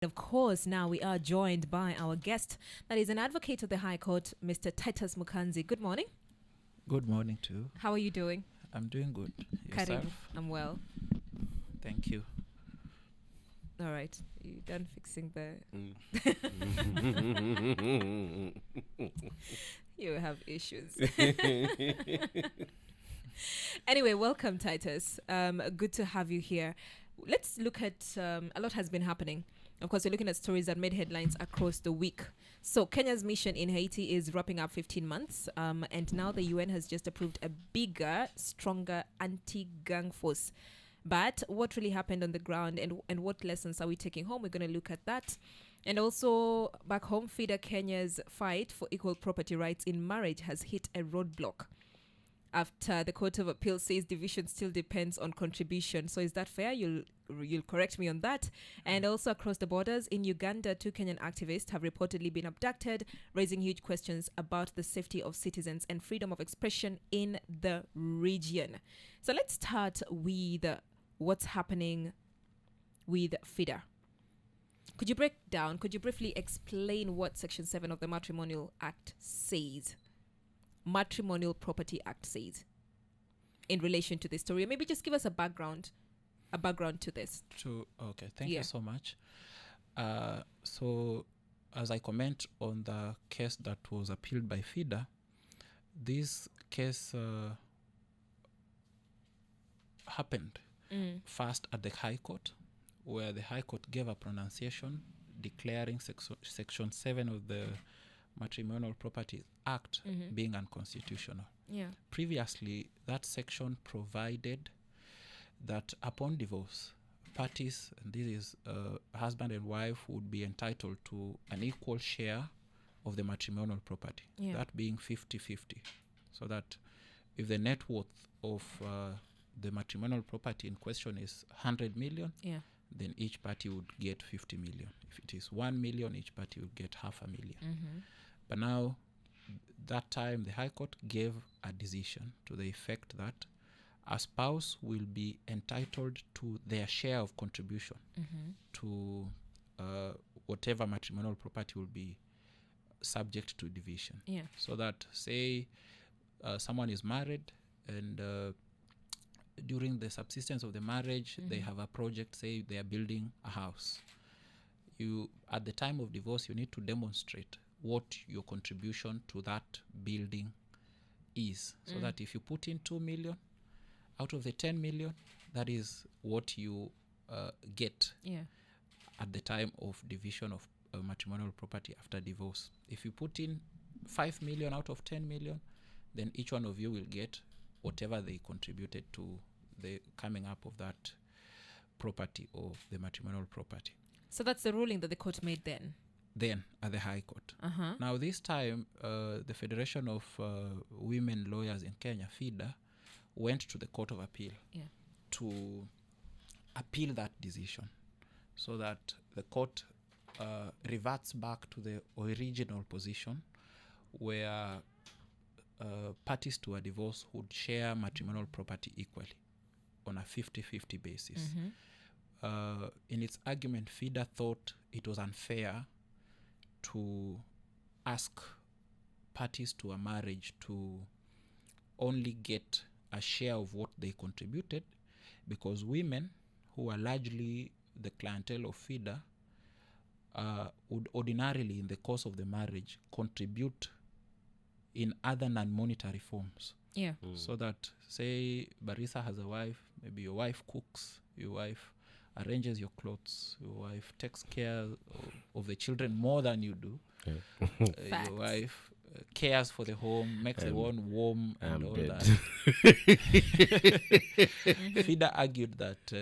Of course, now we are joined by our guest, that is an advocate of the High Court, Mr. Titus Mukanzi. Good morning. Good morning to you. How are you doing? I'm doing good. Karibu. Yourself? I'm well. Thank you. All right. You done fixing the... You have issues. Anyway, welcome, Titus. Good to have you here. Let's look at... a lot has been happening. Of course, we're looking at stories that made headlines across the week. So Kenya's mission in Haiti is wrapping up 15 months. And now the UN has just approved a bigger, stronger anti-gang force. But what really happened on the ground and what lessons are we taking home? We're going to look at that. And also, back home, FIDA Kenya's fight for equal property rights in marriage has hit a roadblock after the Court of Appeal says division still depends on contribution. So is that fair? You'll correct me on that. And also across the borders, in Uganda, 2 Kenyan activists have reportedly been abducted, raising huge questions about the safety of citizens and freedom of expression in the region. So let's start with what's happening with FIDA. Could you briefly explain what Section 7 of the Matrimonial Act says? Matrimonial Property Act says in relation to this story. Maybe just give us a background to this. Thank you so much. So as I comment on the case that was appealed by FIDA, this case happened first at the High Court, where the High Court gave a pronunciation declaring Section 7 of the Matrimonial Property Act being unconstitutional. Yeah. Previously, that section provided that upon divorce, parties, and this is husband and wife, would be entitled to an equal share of the matrimonial property, that being 50-50. So that if the net worth of the matrimonial property in question is 100 million, then each party would get 50 million. If it is 1 million, each party would get half a million. But now, that time, the High Court gave a decision to the effect that a spouse will be entitled to their share of contribution to whatever matrimonial property will be subject to division. Yeah. So that, say, someone is married and during the subsistence of the marriage, they have a project, say they are building a house. At the time of divorce, you need to demonstrate what your contribution to that building is. So that if you put in 2 million, out of the 10 million, that is what you get at the time of division of matrimonial property after divorce. If you put in 5 million out of 10 million, then each one of you will get whatever they contributed to the coming up of that property or the matrimonial property. So that's the ruling that the court made then? Then at the High Court. Now this time, the Federation of Women Lawyers in Kenya, FIDA, went to the Court of Appeal to appeal that decision, so that the court reverts back to the original position where parties to a divorce would share matrimonial property equally on a 50-50 basis. In its argument, FIDA thought it was unfair to ask parties to a marriage to only get a share of what they contributed, because women, who are largely the clientele of FIDA, would ordinarily, in the course of the marriage, contribute in other non-monetary forms. Yeah. So that, say, Barrisa has a wife, maybe your wife cooks, your wife arranges your clothes, your wife takes care of the children more than you do. Your wife cares for the home, makes the home warm and all that. FIDA argued that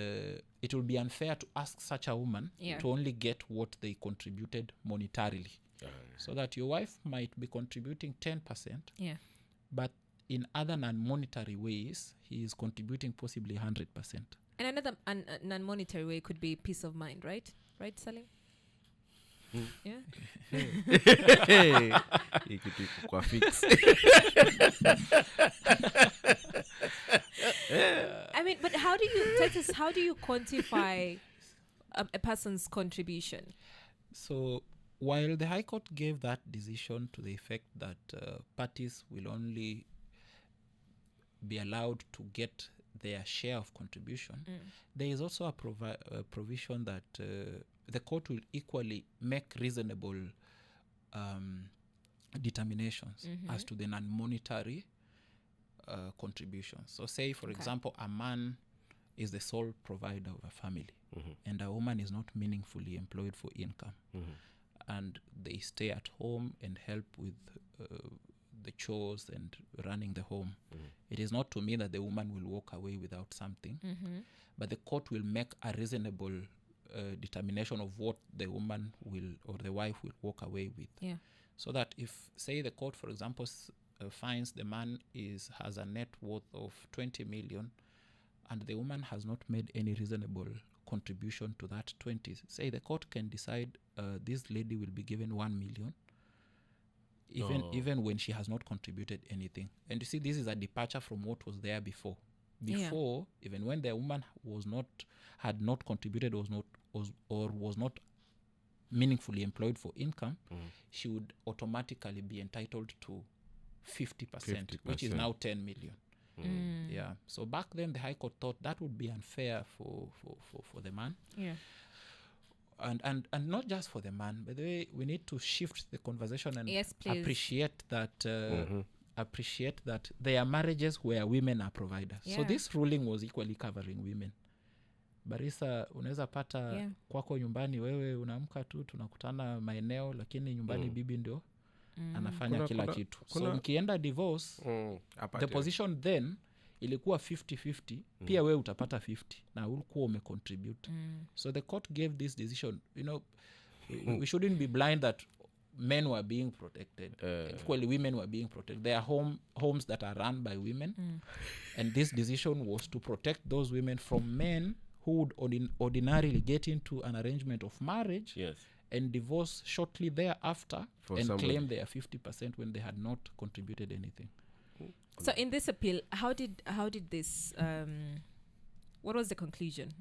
it would be unfair to ask such a woman to only get what they contributed monetarily. So that your wife might be contributing 10%, but in other non-monetary ways, he is contributing possibly 100%. And another non-monetary way could be peace of mind, right? Right, Salim? Yeah. I mean, but how do you, Titus, how do you quantify a person's contribution? So while the High Court gave that decision to the effect that parties will only be allowed to get their share of contribution, there is also a provision that the court will equally make reasonable determinations as to the non-monetary contributions. So say, for example, a man is the sole provider of a family, and a woman is not meaningfully employed for income, and they stay at home and help with the chores and running the home. It is not to mean that the woman will walk away without something, but the court will make a reasonable determination of what the woman will or the wife will walk away with. Yeah. So that if, say, the court, for example, finds the man has a net worth of 20 million and the woman has not made any reasonable contribution to that 20, say the court can decide this lady will be given 1 million even when she has not contributed anything. And you see, this is a departure from what was there before. Even when the woman had not contributed, was not meaningfully employed for income, she would automatically be entitled to 50%, which is now 10 million. Yeah. So back then the High Court thought that would be unfair for the man. Yeah. And not just for the man. By the way, we need to shift the conversation and appreciate that there are marriages where women are providers. So this ruling was equally covering women. Barrisa, unaweza pata kwako nyumbani, wewe unaamka tu tunakutana maeneo, lakini nyumbani bibi ndio anafanya kila kitu. So mkienda divorce, the position then ilikuwa 50-50, pia wewe utapata 50 na ulikuwa umecontribute. So the court gave this decision. We shouldn't be blind that men were being protected. Equally, women were being protected. There are homes that are run by women, and this decision was to protect those women from men who would ordinarily get into an arrangement of marriage and divorce shortly thereafter claim their 50% when they had not contributed anything. So in this appeal, how did this what was the conclusion?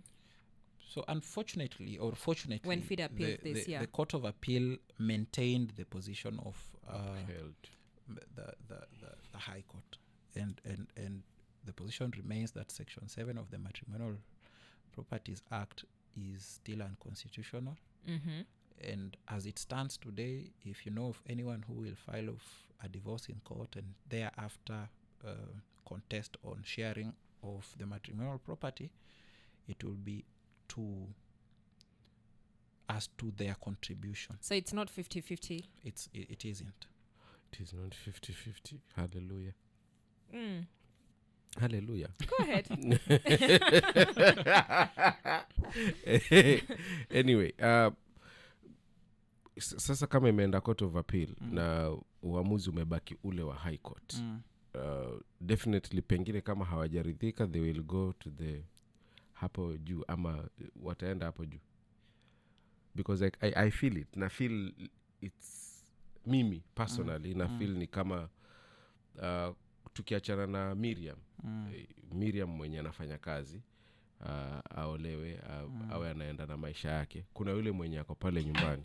So unfortunately or fortunately, when FIDA appealed the Court of Appeal maintained the position of the High Court, and the position remains that Section 7 of the Matrimonial Properties Act is still unconstitutional. And as it stands today, if you know of anyone who will file a divorce in court and thereafter contest on sharing of the matrimonial property, it will be as to their contribution. So it's not 50-50? It isn't. It is not 50-50. Hallelujah. Hallelujah. Go ahead. Anyway, sasa kama imeenda Court of Appeal na uamuzi umebaki ule wa High Court, definitely pengine kama hawajaridhika they will go to the hapo juu ama wataenda hapo juu, because I feel it, na feel it's mimi personally na feel ni kama tukiachana na Miriam mwenye anafanya kazi aolewe awe anaenda na maisha yake, kuna yule mwenye ako pale nyumbani,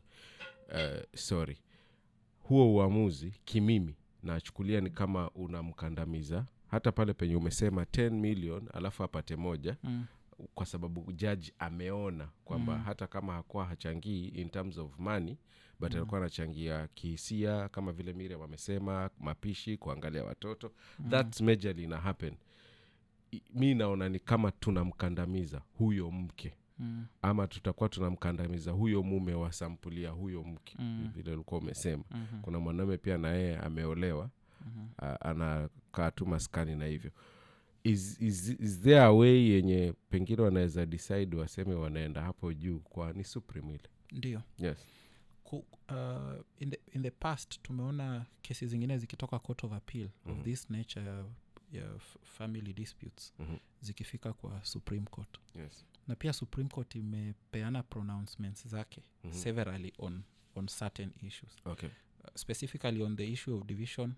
huo uamuzi kimimi naachukulia ni kama unamkandamiza. Hata pale penye umesema 10 million alafu apate moja, kwa sababu judge ameona kwamba hata kama hakuwa hachangii in terms of money, but alikuwa anachangia kihisia, kama vile Miriam amesema, mapishi, kuangalia watoto. That's majorly na happen. Mi naona ni kama tunamkandamiza huyo mke, ama tutakuwa tunamkandamiza huyo mume wa sampulia huyo mke. Vile ulikuwa umesema, kuna mwanaume pia na yeye ameolewa, anakaa tu maskani na hivyo. Is there a way yenye pengine wanaweza decide waseme wanaenda hapo juu kwa ni supreme ile? Ndio. Yes. In the past tumeona kesi zingine zikitoka Court of Appeal of this nature ya family disputes zikifika kwa Supreme Court. Yes. Na pia Supreme Court imepeana pronouncements zake severally on certain issues. Okay. Specifically on the issue of division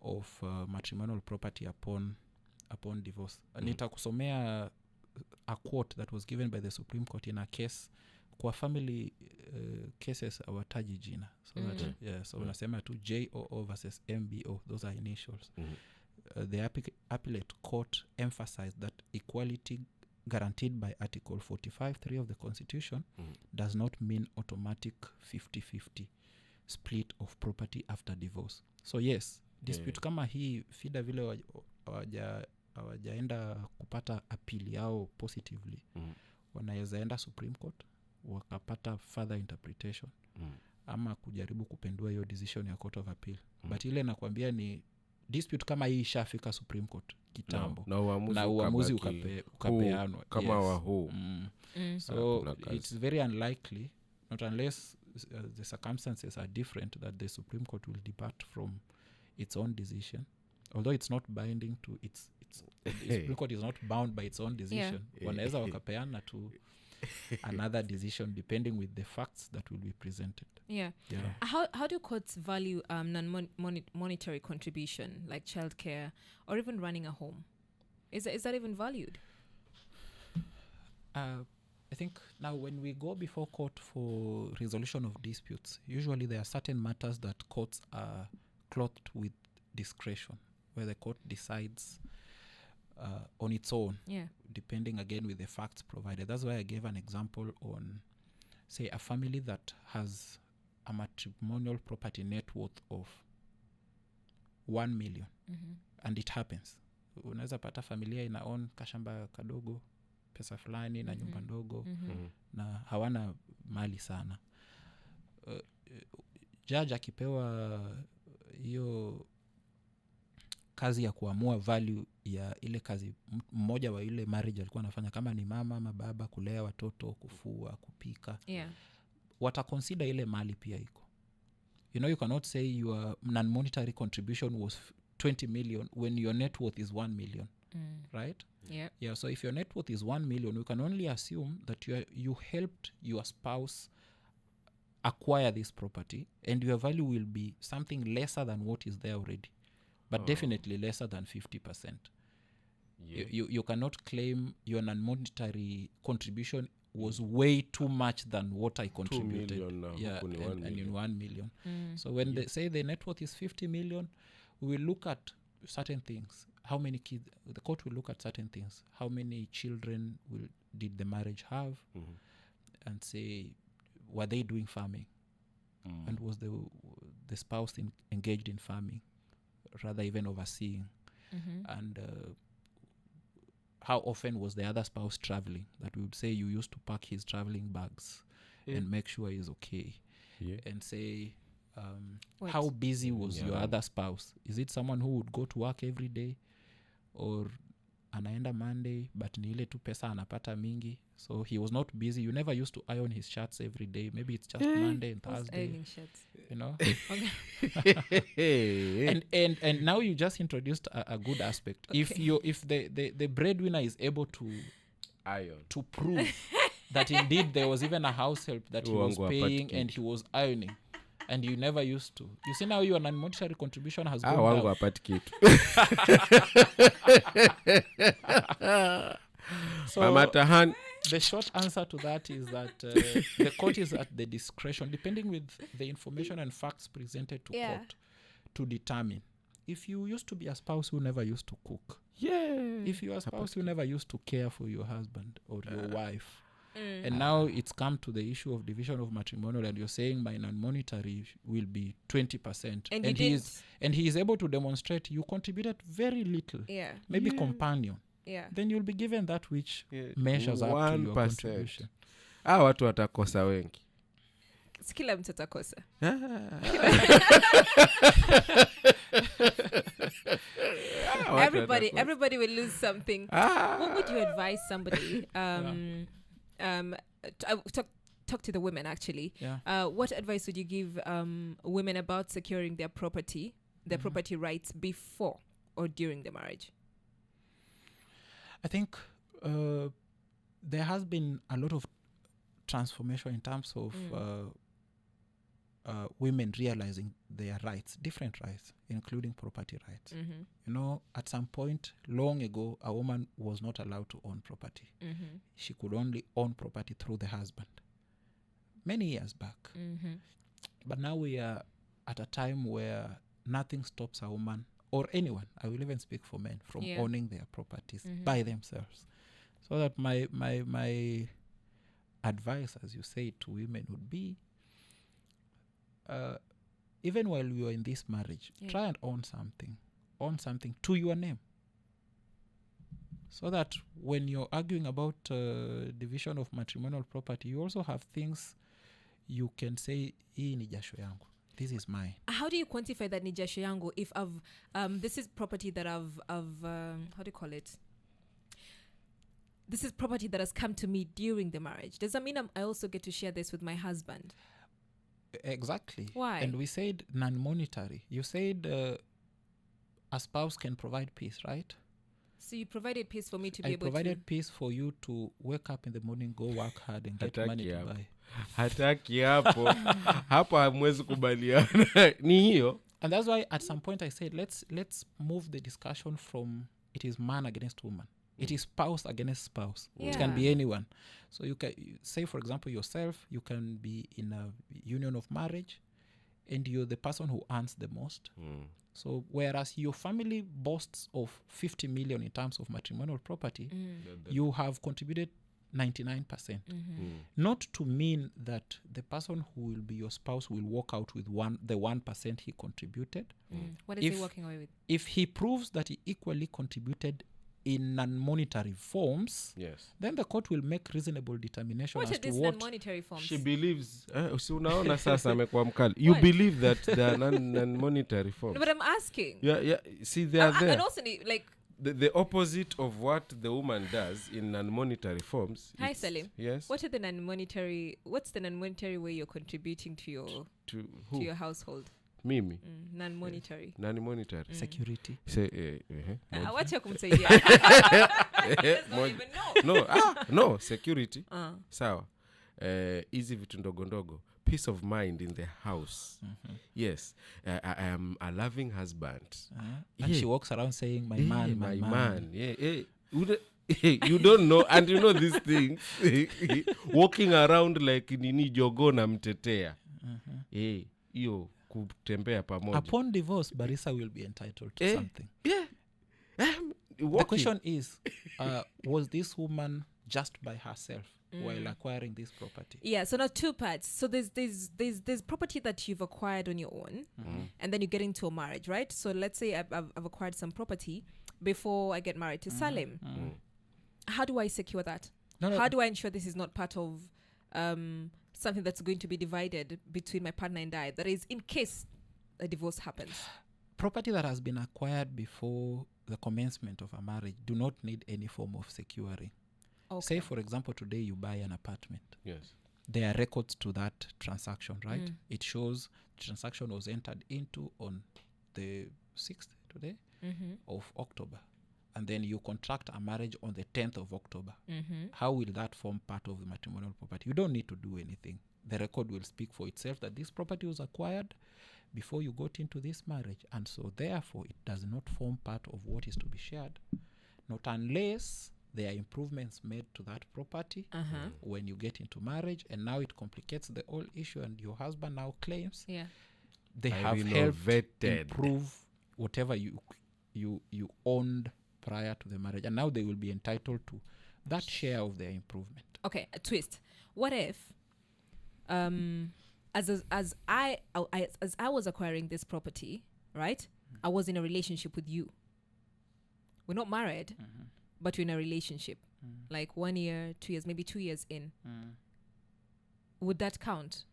of matrimonial property upon divorce. Nitakusomea a quote that was given by the Supreme Court in a case kwa family cases awataji jina so that so unasema tu JOO versus MBO, those are initials. The appellate court emphasized that equality guaranteed by Article 45(3) of the Constitution does not mean automatic 50-50 split of property after divorce. So yes, dispute kama hii FIDA vile hawajaenda kupata appeal yao positively, wanaweza enda Supreme Court wakapata further interpretation ama kujaribu kupendua hiyo decision ya Court of Appeal. But ile nakwambia ni dispute kama hii ishafika Supreme Court kitambo na uamuzi ukapeanwa kama wa huu. So it's very unlikely, not unless the circumstances are different, that the Supreme Court will depart from its own decision, although it's not binding to its the Supreme Court is not bound by its own decision. Wanaweza wakapeana to another decision depending with the facts that will be presented. How do courts value non-monetary contribution like childcare or even running a home? Is that even valued? I think now when we go before court for resolution of disputes, usually there are certain matters that courts are clothed with discretion, where the court decides on its own, depending again with the facts provided. That's why I gave an example on, say, a family that has a matrimonial property net worth of 1 million, and it happens. Unaweza pata familia ina own kashamba kadogo, pesa fulani na nyumba ndogo, na hawana mali sana. Judge akipewa hiyo kazi ya kuamua value ya ile kazi mmoja wa ile marriage alikuwa anafanya, kama ni mama ama baba, kulea watoto, kufua, kupika, wataconsider ile mali pia iko. You know, you cannot say your non-monetary contribution was 20 million when your net worth is 1 million, right? Yeah. So if your net worth is 1 million, we can only assume that you helped your spouse acquire this property, and your value will be something lesser than what is there already, but definitely lesser than 50%. You cannot claim your non-monetary contribution was way too much than what I contributed. 2 million and in 1 million. So when they say the net worth is 50 million, we will look at certain things. How many kids? The court will look at certain things. How many children did the marriage have? And say, were they doing farming? And was the spouse engaged in farming, rather even overseeing? And how often was the other spouse traveling? That we would say you used to pack his traveling bags and make sure he's okay. And say, how busy was your other spouse? Is it someone who would go to work every day, or anaenda Monday but ni ile tu pesa anapata mingi, so he was not busy? You never used to iron his shirts every day. Maybe it's just Monday and Thursday. Ironing shirts, you know. and now you just introduced a good aspect. If the breadwinner is able to iron, to prove that indeed there was even a house help that he was paying and he was ironing, and you never used to. You see, now your non-monetary contribution has gone wangu down. apati kitu. So the short answer to that is that the court is at the discretion, depending with the information and facts presented to court, to determine. If you used to be a spouse who never used to cook, if you're a spouse who never used to care for your husband or your wife, and now it's come to the issue of division of matrimonial, and you're saying my non-monetary will be 20%, and he is able to demonstrate you contributed very little, maybe companion, then you'll be given that which measures up to your contribution. Watu watakosa wengi. Kila mtu atakosa. Everybody will lose something. What would you advise somebody? Talk to the women actually. What advice would you give women about securing their property rights before or during the marriage? I think there has been a lot of transformation in terms of women realizing their rights, different rights, including property rights. You know, at some point long ago, a woman was not allowed to own property. She could only own property through the husband. Many years back. But now we are at a time where nothing stops a woman or anyone, I will even speak for men, from owning their properties by themselves. So that my advice, as you say, to women would be, even while you are in this marriage, try and own something to your name, so that when you're arguing about division of matrimonial property, you also have things you can say, hii ni jasho yangu, this is mine. How do you quantify that ni jasho yangu if I've this is property that I've how do you call it, this is property that has come to me during the marriage? Does that mean I also get to share this with my husband? Exactly. Why? And we said non-monetary. You said a spouse can provide peace, right? So you provided peace for me to be I able to... provided peace for you to wake up in the morning, go work hard and get money to buy. Hataki hapo. Hapo hamwezi kubaliana. Ni hiyo. And that's why at some point I said, let's move the discussion from it is man against woman. It is spouse against spouse. It can be anyone. So you can say, for example, yourself, you can be in a union of marriage and you're the person who earns the most. So whereas your family boasts of 50 million in terms of matrimonial property, you have contributed 99%. Not to mean that the person who will be your spouse will walk out with the 1% he contributed. What is he walking away with? If he proves that he equally contributed in non-monetary forms, then the court will make reasonable determination what as are to these what non-monetary forms. She believes. Si unaona sasa amekuwa mkali. You believe that there are non-monetary forms. No, but I'm asking. Yeah. See, they are there. And also, like... The opposite of what the woman does in non-monetary forms. Hi, Salim. Yes? What's the non-monetary way you're contributing to your household? Mimi. Non-monetary. Non-monetary. Security. Wacha kumsaidia. Don't even know. No, security. Sawa. Easy vitu ndogo ndogo. Peace of mind in the house. Yes. I am a loving husband. And she walks around saying, my man. Yeah. You don't know, and you know these things. Walking around like nini jogo na mtetea. Iyo kutembea pamoja. Upon divorce, Barrisa will be entitled to something. The question is, was this woman just by herself while acquiring this property? Yeah, so now two parts. So there's property that you've acquired on your own, and then you get into a marriage, right? So let's say I've acquired some property before I get married to Salim. How do I secure that? How do I ensure this is not part of something that's going to be divided between my partner and I? That is, in case a divorce happens. Property that has been acquired before the commencement of a marriage do not need any form of securing. Okay. Say, for example, today you buy an apartment. Yes. There are records to that transaction, right? It shows the transaction was entered into on the 6th today of October. And then you contract a marriage on the 10th of October. How will that form part of the matrimonial property? You don't need to do anything. The record will speak for itself that this property was acquired before you got into this marriage. And so therefore, it does not form part of what is to be shared. Not unless there are improvements made to that property when you get into marriage. And now it complicates the whole issue. And your husband now claims they have helped improve whatever you owned prior to the marriage, and now they will be entitled to that share of their improvement. Okay, a twist. What if as I was acquiring this property, right? I was in a relationship with you. We're not married, but we're in a relationship. Like 1 year, 2 years, maybe 2 years in. Would that count?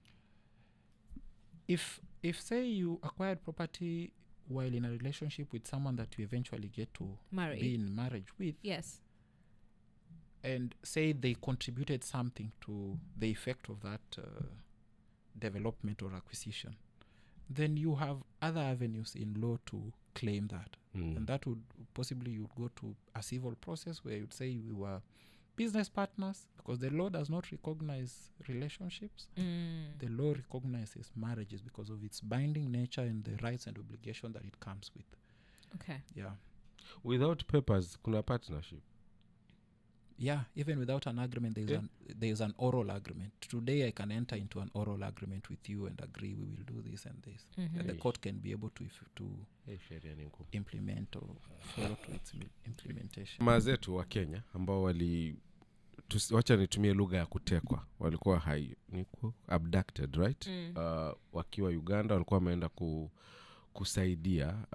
If say you acquired property while in a relationship with someone that you eventually get to be in marriage with, yes, and say they contributed something to the effect of that development or acquisition, then you have other avenues in law to claim that. And that would possibly, you'd go to a civil process where you'd say we were business partners, because the law does not recognize relationships. The law recognizes marriages because of its binding nature and the rights and obligation that it comes with. Okay. Yeah. Without papers, kuna partnership. Yeah, even without an agreement, there's an oral agreement. Today I can enter into an oral agreement with you and agree we will do this and this. And the court can be able to implement or follow to its implementation. Mazetu wa Kenya ambao wacha nitumie lugha ya kutekwa, walikuwa abducted, right? Wakiwa Uganda walikuwa wameenda kusaidia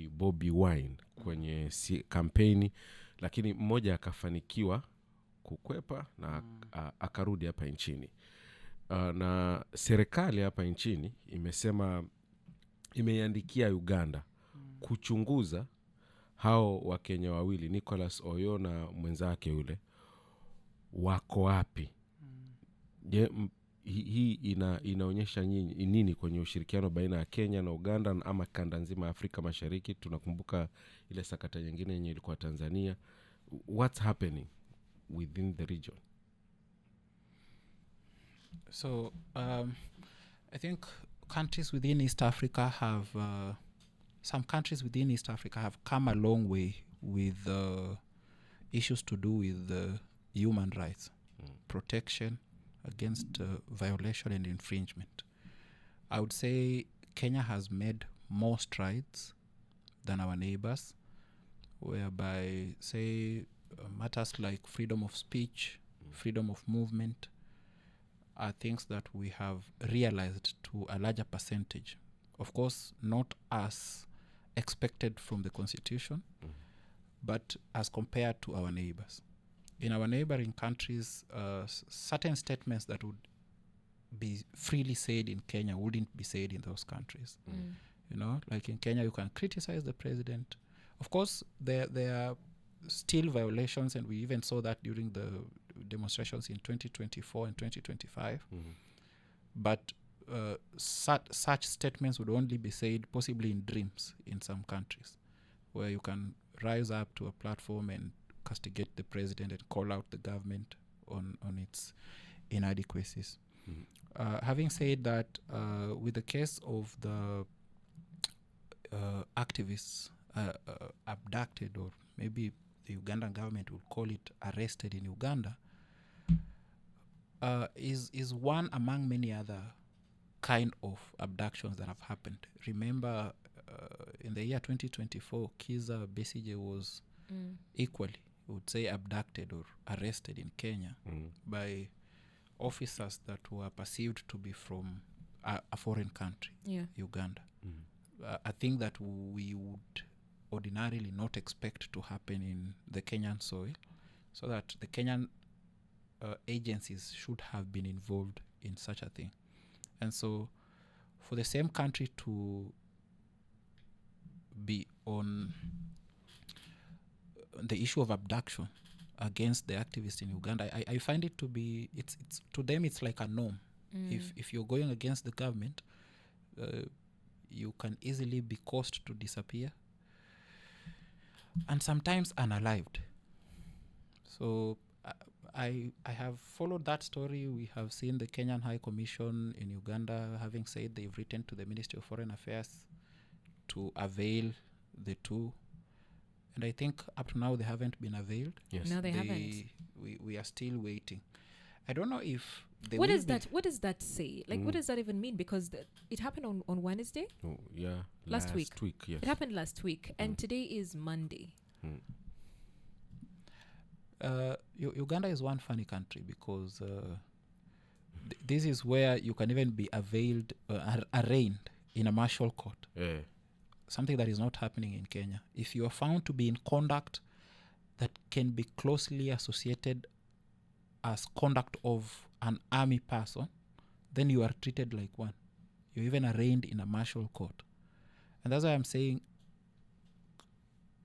Bobby Wine kwenye kampeni, lakini mmoja akafanikiwa kukwepa na akarudi hapa nchini. Na serikali hapa nchini imeiandikia Uganda kuchunguza hao wa Kenya wawili, Nicholas Oyo na mwenzake yule, wako wapi. Hii inaonyesha nini kwenye ushirikiano baina ya Kenya na Uganda ama kanda nzima Afrika Mashariki? Tunakumbuka ile sakata nyingine yenye ilikuwa Tanzania. What's happening within the region? So I think countries within East Africa have some countries within East Africa have come a long way with issues to do with human rights, protection against violation and infringement. I would say Kenya has made more strides than our neighbors, whereby, say, matters like freedom of speech, freedom of movement are things that we have realized to a larger percentage. Of course, not as expected from the Constitution, but as compared to our neighbors. In our neighboring countries, certain statements that would be freely said in Kenya wouldn't be said in those countries. You know, like in Kenya, you can criticize the president. Of course, there are still violations, and we even saw that during the demonstrations in 2024 and 2025. But such statements would only be said possibly in dreams in some countries, where you can rise up to a platform and castigate the president and call out the government on its inadequacies. Having said that, with the case of the activists abducted, or maybe the Ugandan government would call it arrested in Uganda, is one among many other kind of abductions that have happened. Remember, in the year 2024, Kiza Besigye was equally, I would say, abducted or arrested in Kenya by officers that were perceived to be from a foreign country, Uganda. A thing that we would ordinarily not expect to happen in the Kenyan soil, so that the Kenyan agencies should have been involved in such a thing. And so for the same country to be on the issue of abduction against the activists in Uganda, I find it to be, it's to them it's like a norm. If you're going against the government, you can easily be caused to disappear, and sometimes unalived. So I have followed that story. We have seen the Kenyan High Commission in Uganda having said they've written to the Ministry of Foreign Affairs to avail the two. And I think up to now they haven't been availed. Yes. No, they haven't. We are still waiting. I don't know if they what does that say? Like, what does that even mean? Because it happened on Wednesday? Oh, yeah. Last week. Yes. It happened last week, and today is Monday. Uganda is one funny country because this is where you can even be availed, arraigned in a martial court. Something that is not happening in Kenya. If you are found to be in conduct that can be closely associated as conduct of an army person, then you are treated like one. You're even arraigned in a martial court. And that's why I'm saying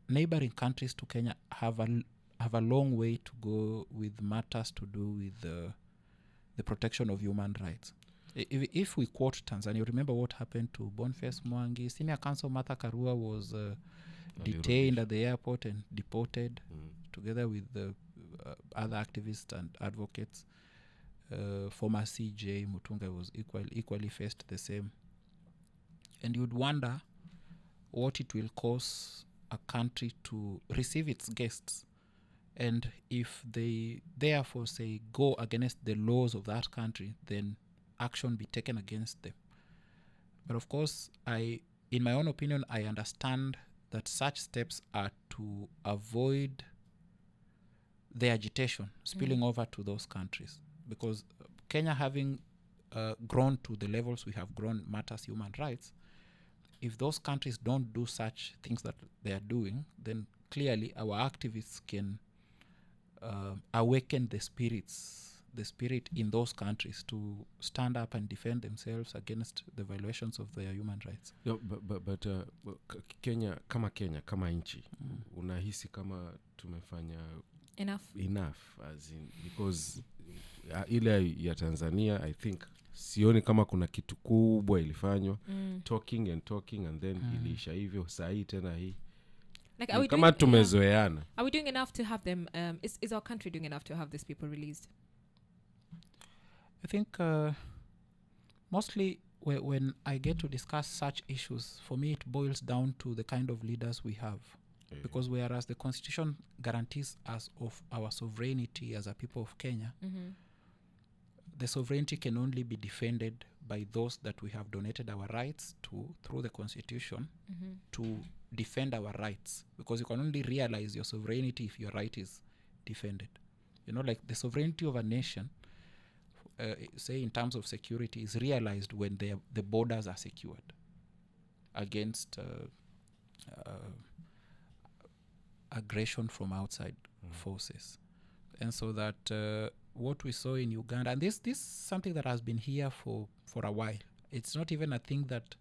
neighboring countries to Kenya have a long way to go with matters to do with the protection of human rights. If we quote Tanzania, remember what happened to Boniface Mwangi. Senior Counsel Martha Karua was detained at the airport and deported together with the other activists and advocates. Former CJ Mutunga was equally faced the same. And you'd wonder what it will cause a country to receive its guests, and if they therefore say go against the laws of that country, then action be taken against them. But of course, in my own opinion, I understand that such steps are to avoid the agitation spilling over to those countries, because Kenya, having grown to the levels we have grown, matters human rights. If those countries don't do such things that they are doing, then clearly our activists can awaken the spirit in those countries to stand up and defend themselves against the violations of their human rights. But Kenya kama nchi, unahisi kama tumefanya enough as in, because ile ya Tanzania, I think sioni kama kuna kitu kubwa ilifanywa, talking and then iliisha hivyo. Saa hii tena hii like, are we kama doing, tumezoeana. Are we doing enough to have them is our country doing enough to have these people released? I think mostly when I get to discuss such issues, for me it boils down to the kind of leaders we have. Because whereas the Constitution guarantees us of our sovereignty as a people of Kenya, the sovereignty can only be defended by those that we have donated our rights to through the Constitution to defend our rights. Because you can only realize your sovereignty if your right is defended. You know, like the sovereignty of a nation, say in terms of security, is realized when the borders are secured against aggression from outside forces. And so that what we saw in Uganda, and this is something that has been here for a while. It's not even a thing that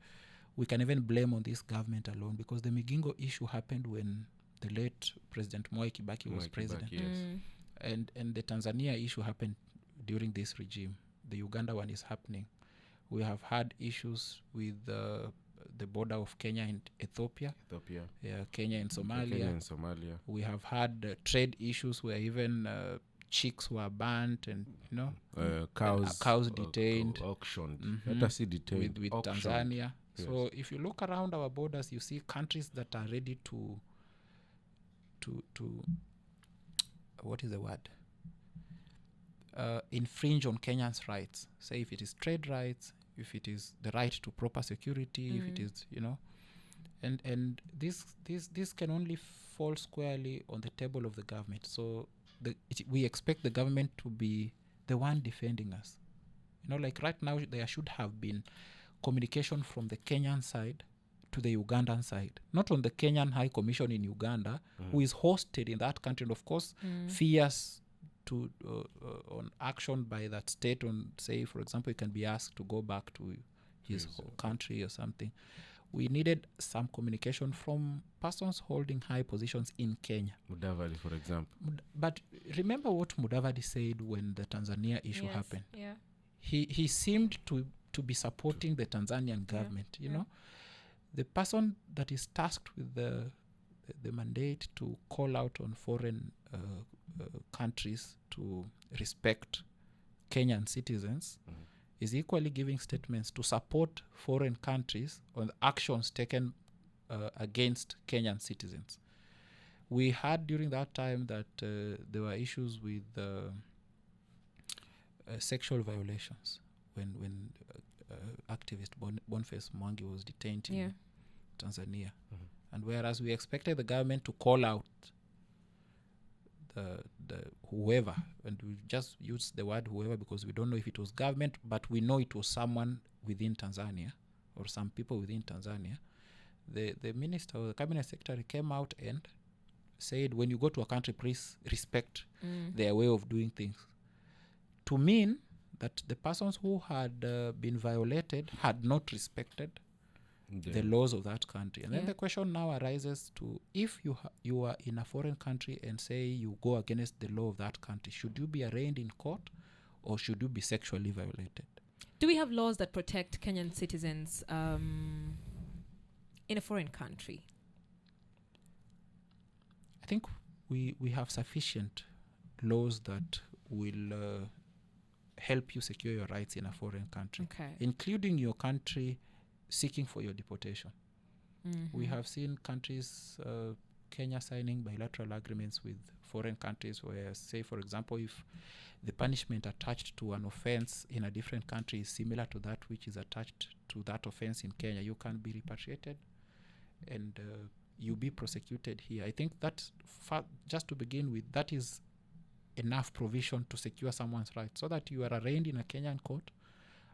we can even blame on this government alone, because the Migingo issue happened when the late President Mwai Kibaki was president. Yes. And the Tanzania issue happened during this regime. The Uganda one is happening. We have had issues with the border of Kenya and Ethiopia. Kenya and Somalia. We have had trade issues where even chicks were burnt and cows detained, auctioned, detained with Tanzania. Yes. So if you look around our borders, you see countries that are ready to what is the word? Infringe on Kenyans' rights. Say if it is trade rights, if it is the right to proper security, if it is, and this can only fall squarely on the table of the government. So we expect the government to be the one defending us. Like right now, there should have been communication from the Kenyan side to the Ugandan side, not on the Kenyan High Commission in Uganda, who is hosted in that country, and of course fears to on action by that state on, say, for example, he can be asked to go back to his country or something. We needed some communication from persons holding high positions in Kenya. Mudavadi, for example. But remember what Mudavadi said when the Tanzania issue happened. Yeah. He seemed to be supporting the Tanzanian government, you know. The person that is tasked with the mandate to call out on foreign countries to respect Kenyan citizens is equally giving statements to support foreign countries on actions taken against Kenyan citizens. We had during that time that there were issues with sexual violations when activist Boniface Mwangi was detained in Tanzania. And whereas we expected the government to call out the whoever, and we just use the word whoever because we don't know if it was government, but we know it was someone within Tanzania or some people within Tanzania. The minister or the cabinet secretary came out and said, when you go to a country, please respect their way of doing things, to mean that the persons who had been violated had not respected the laws of that country. And then the question now arises to, if you are in a foreign country and say you go against the law of that country, should you be arraigned in court or should you be sexually violated? Do we have laws that protect Kenyan citizens in a foreign country? I think we have sufficient laws that will help you secure your rights in a foreign country, including your country seeking for your deportation. We have seen countries, Kenya signing bilateral agreements with foreign countries where, say, for example, if the punishment attached to an offense in a different country is similar to that which is attached to that offense in Kenya, you can be repatriated and you be prosecuted here. I think that, just to begin with, that is enough provision to secure someone's rights, so that you are arraigned in a Kenyan court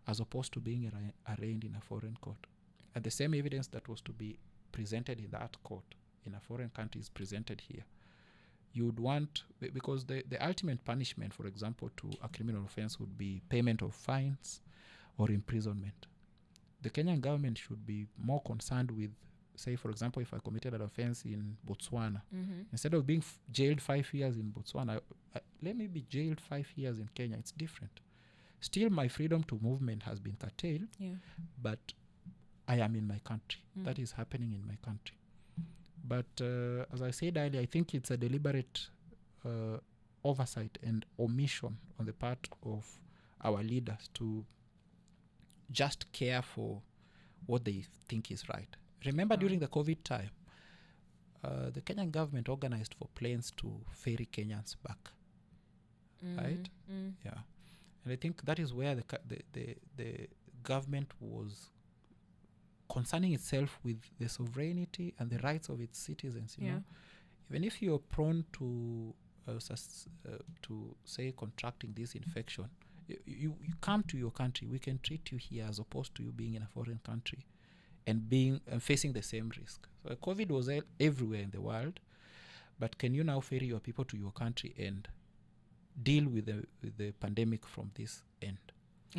as opposed to being arraigned in a foreign court. And the same evidence that was to be presented in that court in a foreign country is presented here. You would want, because the ultimate punishment, for example, to a criminal offense would be payment of fines or imprisonment. The Kenyan government should be more concerned with, say, for example, if I committed an offense in Botswana, instead of being jailed 5 years in Botswana, let me be jailed 5 years in Kenya. It's different. Still, my freedom to movement has been curtailed, but I am in my country. That is happening in my country. But as I said earlier, I think it's a deliberate oversight and omission on the part of our leaders to just care for what they think is right. Remember, during the COVID time, the Kenyan government organized for planes to ferry Kenyans back, right? Yeah, and I think that is where the government was concerning itself with the sovereignty and the rights of its citizens. You know, even if you're prone to say contracting this infection, you come to your country. We can treat you here as opposed to you being in a foreign country and facing the same risk. So COVID was everywhere in the world, but can you now ferry your people to your country and deal with the pandemic from this end?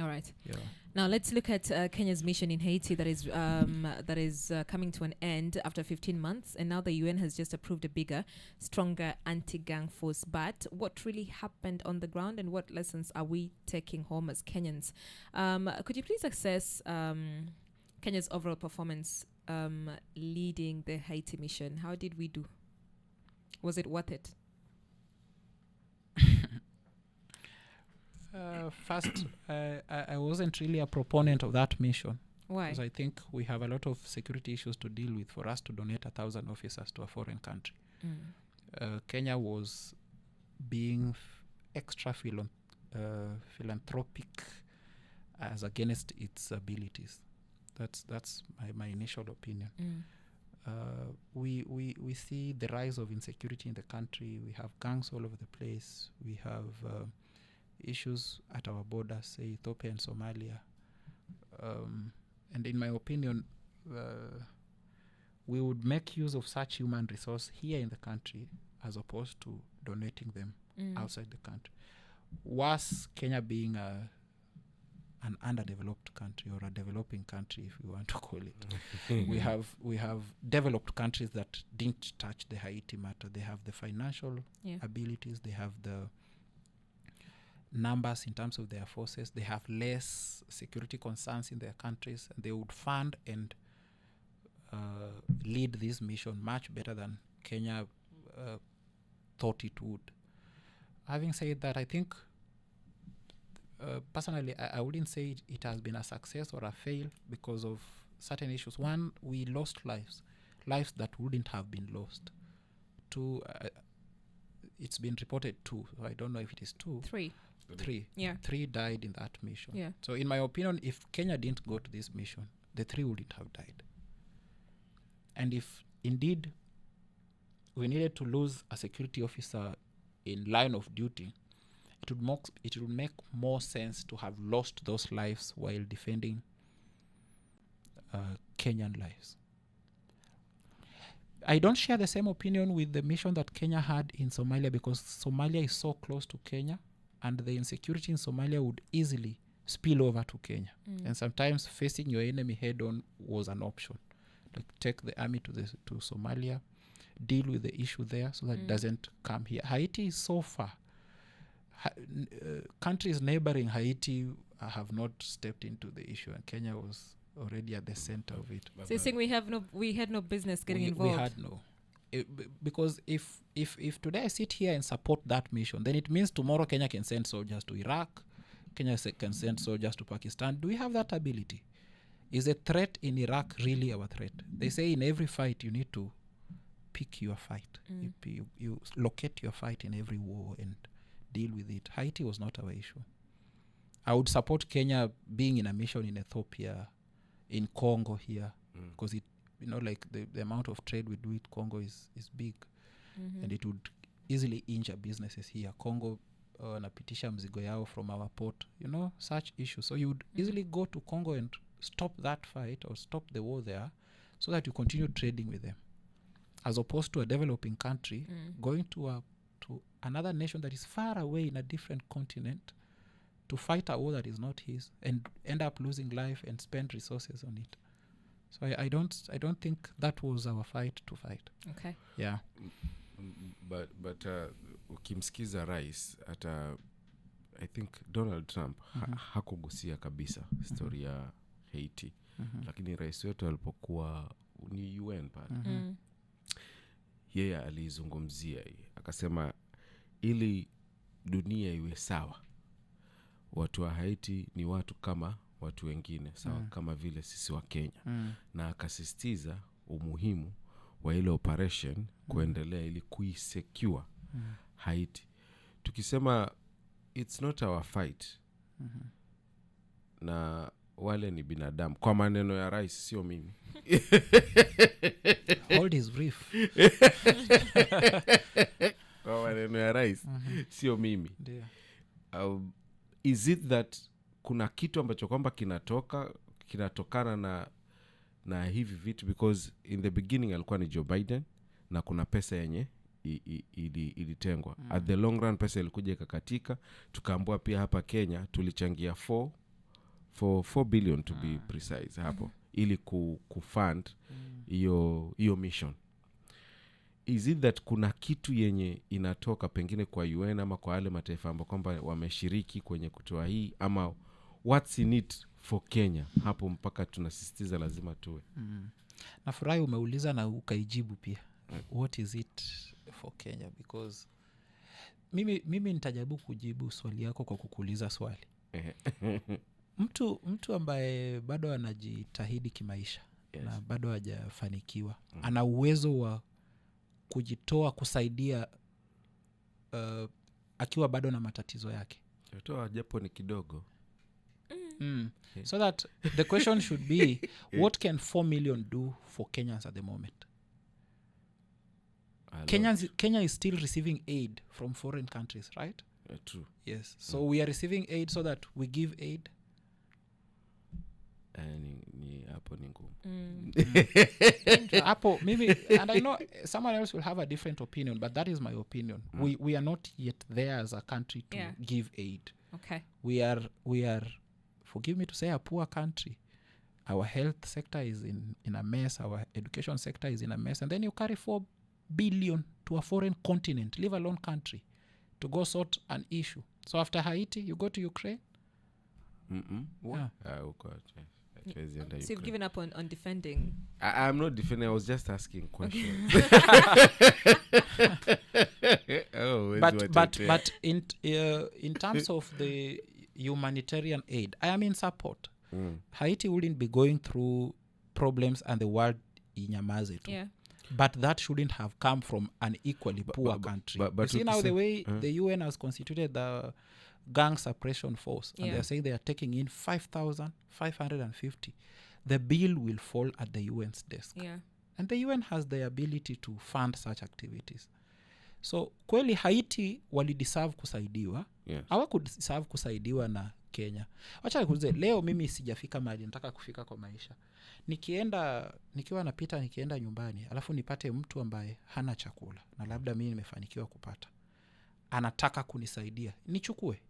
All right. Yeah. Now let's look at Kenya's mission in Haiti that is coming to an end after 15 months, and now the UN has just approved a bigger, stronger anti-gang force. But what really happened on the ground, and what lessons are we taking home as Kenyans? Could you please assess Kenya's overall performance leading the Haiti mission? How did we do? Was it worth it? First, I wasn't really a proponent of that mission. Why? Because I think we have a lot of security issues to deal with for us to donate 1,000 officers to a foreign country. Kenya was being extra philanthropic as against its abilities. That's my initial opinion. We see the rise of insecurity in the country. We have gangs all over the place. We have issues at our borders, say Ethiopia and Somalia. And in my opinion, we would make use of such human resource here in the country as opposed to donating them outside the country. Worse, Kenya being an underdeveloped country, or a developing country, if you want to call it. we have developed countries that didn't touch the Haiti matter. They have the financial abilities, they have the numbers in terms of their forces, they have less security concerns in their countries, and they would fund and lead this mission much better than Kenya thought it would. Having said that, I think personally, I wouldn't say it has been a success or a fail because of certain issues. One, we lost lives that wouldn't have been lost. Two, it's been reported 2. So I don't know if it is 2. 3. 3. Yeah. 3 died in that mission. Yeah. So in my opinion, if Kenya didn't go to this mission, the 3 wouldn't have died. And if indeed we needed to lose a security officer in line of duty, it would make more sense to have lost those lives while defending Kenyan lives. I don't share the same opinion with the mission that Kenya had in Somalia, because Somalia is so close to Kenya, and the insecurity in Somalia would easily spill over to Kenya. And sometimes facing your enemy head on was an option. Like, take the army to Somalia, deal with the issue there so that it doesn't come here. Haiti is so far. Countries neighboring Haiti have not stepped into the issue, and Kenya was already at the center of it. So you're saying we had no business getting involved? We had no. because if today I sit here and support that mission, then it means tomorrow Kenya can send soldiers to Iraq, Kenya can send soldiers to Pakistan. Do we have that ability? Is a threat in Iraq really our threat? They say in every fight you need to pick your fight. You locate your fight in every war and deal with it. Haiti was not our issue. I would support Kenya being in a mission in Ethiopia, in Congo here, because it, like the amount of trade we do with Congo is big, and it would easily injure businesses here. Congo napitisha mzigo yao from our port, such issues. So you would easily go to Congo and stop that fight or stop the war there, so that you continue trading with them, as opposed to a developing country going to another nation that is far away in a different continent to fight a war that is not his and end up losing life and spend resources on it. So I don't think that was our fight to fight. Okay. Yeah. But ukimsikiza rais hata I think Donald Trump hakugusia kabisa story ya Haiti. Lakini rais wetu alipokuwa ni UN pale. Yeye alizungumzia akasema ili dunia iwe sawa, watu wa Haiti ni watu kama watu wengine sawa, kama vile sisi wa Kenya. Na akasisitiza umuhimu wa ile operation kuendelea ili kuisecure Haiti. Tukisema it's not our fight, na wale ni binadamu, kwa maneno ya rais, sio mimi. Hold his brief. Kwa maneno ya rais, sio mimi. Is it that kuna kitu ambacho kwamba kinatokana na hivi vitu, because in the beginning alikuwa ni Joe Biden na kuna pesa yenye ilitengwa. At the long run pesa ilikuja ikakatika, tukaambiwa pia hapa Kenya tulichangia 4 billion to be precise hapo ili kufund hiyo mission. Is it that kuna kitu yenye inatoka pengine kwa UN ama kwa wale mataifa ambao kwamba wameshiriki kwenye kutoa hii, ama what's in it for Kenya hapo mpaka tunasisitiza lazima tuwe? Nafurahi umeuliza na ukaijibu pia. What is it for Kenya? Because mimi nitajabu kujibu swali yako kwa kukuuliza swali. Mtu ambaye bado anajitahidi kimaisha, na bado hajafanikiwa, ana uwezo wa kujitoa kusaidia akiwa bado na matatizo yake. Toa japo ni kidogo. So that the question should be what can 4 million do for Kenyans at the moment? Kenya is still receiving aid from foreign countries, right? True. Yes. So we are receiving aid so that we give aid. Ni hapo ni ngumu. Hapo maybe, and I know someone else will have a different opinion, but that is my opinion. We are not yet there as a country to give aid. Okay. We are, forgive me to say, a poor country. Our health sector is in a mess, our education sector is in a mess, and then you carry 4 billion to a foreign continent, leave alone country, to go sort an issue. So after Haiti you go to Ukraine. What? So you've given up on defending. I'm not defending, I was just asking questions. But in terms of the humanitarian aid, I am in support. Haiti wouldn't be going through problems and the world inyamaze too. Yeah. But that shouldn't have come from an equally poor country. But you see now the way the UN has constituted the gang suppression force, and they're saying they are taking in 5,550. The bill will fall at the UN's desk. Yeah. And the UN has the ability to fund such activities. So kweli Haiti walideserve kusaidiwa. Yes. Hawakudeserve kusaidiwa na Kenya. Wacha nikuulize, leo mimi sijafika mahali nataka kufika kwa maisha. Nikiwa napita nikienda nyumbani, alafu nipate mtu ambaye hana chakula na labda mimi nimefanikiwa kupata, anataka kunisaidia, nichukue?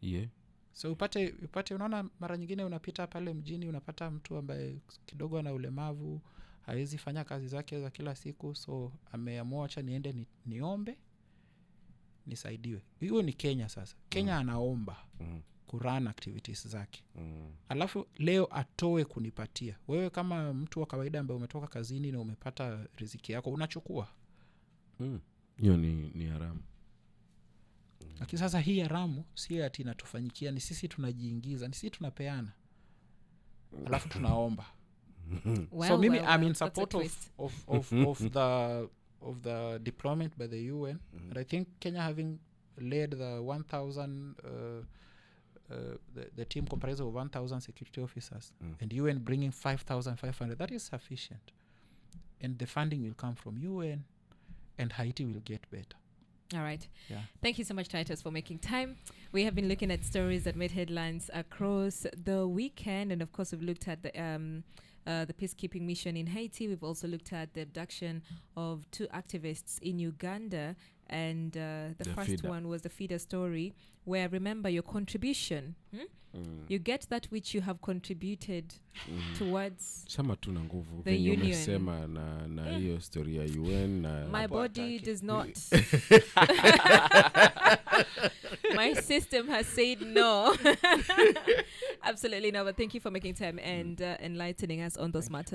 Yeah. So upate unaona mara nyingine unapita pale mjini unapata mtu ambaye kidogo ana ulemavu, hawezi fanya kazi zake za kila siku, so ameamua acha niende niombe nisaidiwe. Hiyo ni Kenya sasa. Kenya anaomba kurun activities zake. Alafu leo atoe kunipatia. Wewe kama mtu wa kawaida ambaye umetoka kazini na umepata riziki yako, unachukua. Hiyo ni haramu. Lakini sasa hii haramu si ati inatufanyikia, ni sisi tunajiingiza, ni sisi tunapeana. Alafu tunaomba. So mimi I'm in support of the deployment by the UN, and I think Kenya having led the 1,000 the team comprised of 1,000 security officers, and UN bringing 5,500, that is sufficient, and the funding will come from UN, and Haiti will get better. All right. Yeah. Thank you so much, Titus, for making time. We have been looking at stories that made headlines across the weekend, and of course we've looked at the peacekeeping mission in Haiti. We've also looked at the abduction of 2 activists in Uganda, and the first feeder. One was the feeder story, where remember your contribution. You get that which you have contributed towards sama tuna nguvu the union. Umesema na hiyo story ya UN na my body does not. My system has said no. Absolutely no, but thank you for making time and enlightening us on those matters.